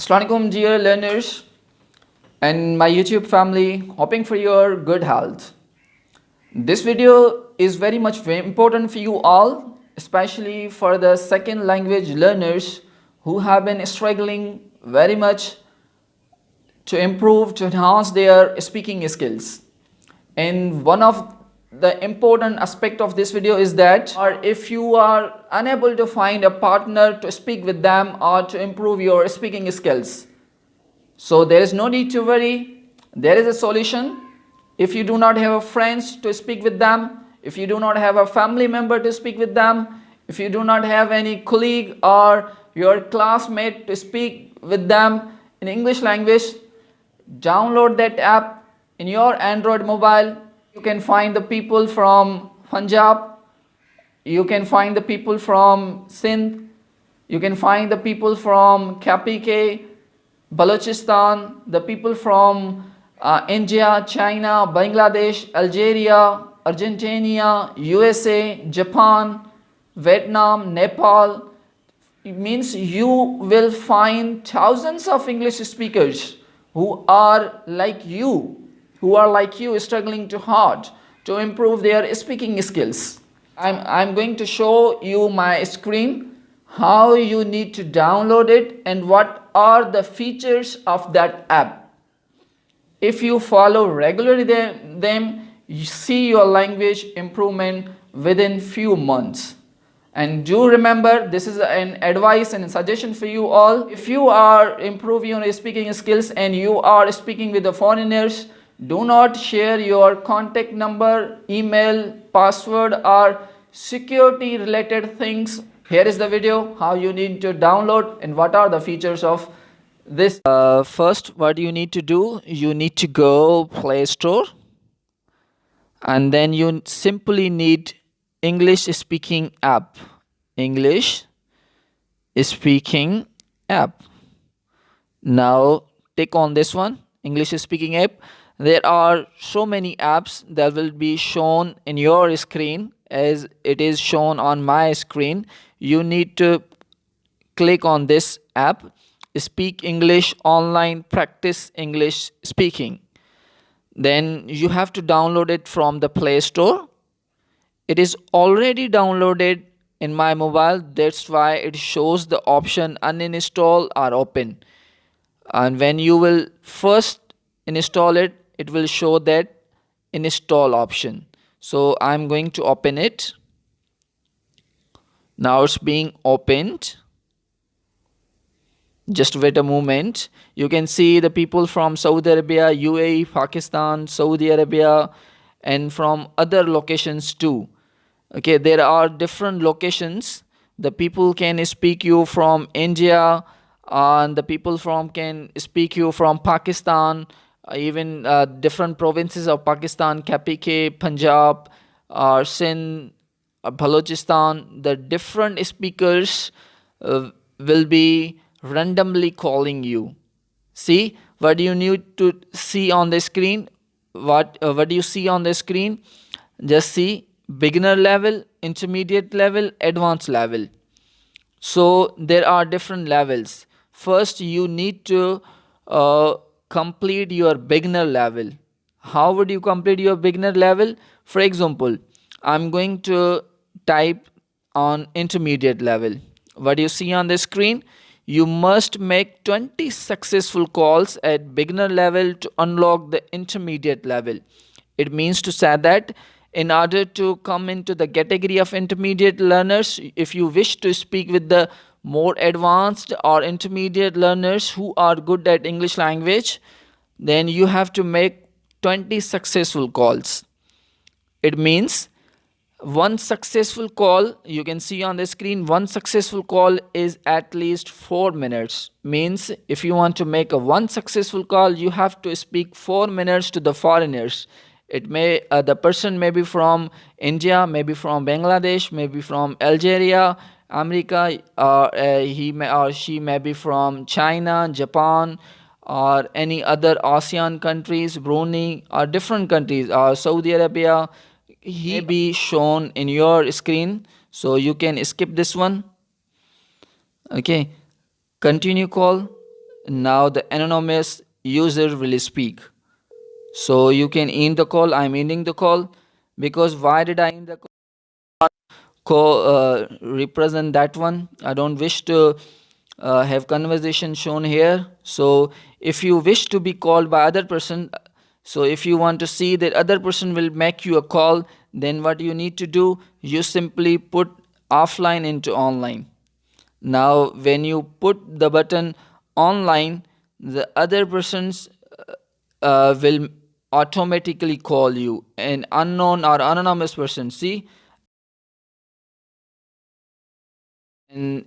Assalamualaikum dear learners and my YouTube family, hoping for your good health. This video is very much important for you all, especially for the second language learners who have been struggling very much to improve, to enhance their speaking skills. And one of the important aspect of this video is that if you are unable to find a partner to speak with them or to improve your speaking skills, so there is no need to worry. There is a solution. If you do not have a friends to speak with them, if you do not have a family member to speak with them, if you do not have any colleague or your classmate to speak with them in English language, download that app in your Android mobile. You can find the people from Punjab, you can find the people from Sindh, you can find the people from KPK, Balochistan, the people from India, China, Bangladesh, Algeria, Argentina, USA, Japan, Vietnam, Nepal. It means you will find thousands of English speakers who are like you, struggling too hard to improve their speaking skills. I'm going to show you my screen, how you need to download it and what are the features of that app. If you follow regularly them, you see your language improvement within few months. And do remember, this is an advice and a suggestion for you all. If you are improving your speaking skills and you are speaking with the foreigners, do not share your contact number, email, password or security related things. Here is the video how you need to download and what are the features of this. First, what you need to do, you need to go Play Store and then you simply need English speaking app. English speaking app. Now click on this one, English speaking app. There are so many apps that will be shown in your screen as it is shown on my screen. You need to click on this app, Speak English Online Practice English Speaking. Then you have to download it from the Play Store. It is already downloaded in my mobile, that's why it shows the option uninstall or open. And when you will first install it, it will show that install option. So I'm going to open it. Now it's being opened. Just wait a moment. You can see the people from Saudi Arabia, UAE, Pakistan, Saudi Arabia and from other locations too. Okay, there are different locations. The people can speak you from India and the people can speak you from Pakistan, even different provinces of Pakistan, KPK, Punjab, Sindh, Balochistan. The different speakers will be randomly calling you. See what you need to see on the screen. What do you see on the screen? Just see beginner level, intermediate level, advanced level. So there are different levels. First you need to complete your beginner level. How would you complete your beginner level? For example, I'm going to type on intermediate level. What you see on the screen, you must make 20 successful calls at beginner level to unlock the intermediate level. It means to say that in order to come into the category of intermediate learners, if you wish to speak with the more advanced or intermediate learners who are good at English language, then you have to make 20 successful calls. It means one successful call, you can see on the screen, one successful call is at least 4 minutes. Means if you want to make a one successful call, you have to speak 4 minutes to the foreigners. It may the person may be from India, maybe from Bangladesh, maybe from Algeria, America, he may or she may be from China, Japan, or any other ASEAN countries, Brunei, or different countries, or Saudi Arabia. He may be shown in your screen, so you can skip this one. Okay, continue call. now the anonymous user will speak. So you can end the call. I'm ending the call. Because why did I end the call? Represent that one. I don't wish to have conversation shown here. So if you wish to be called by other person, so if you want to see that other person will make you a call, then what you need to do, you simply put offline into online. Now when you put the button online, the other persons will automatically call you, an unknown or anonymous person. See, in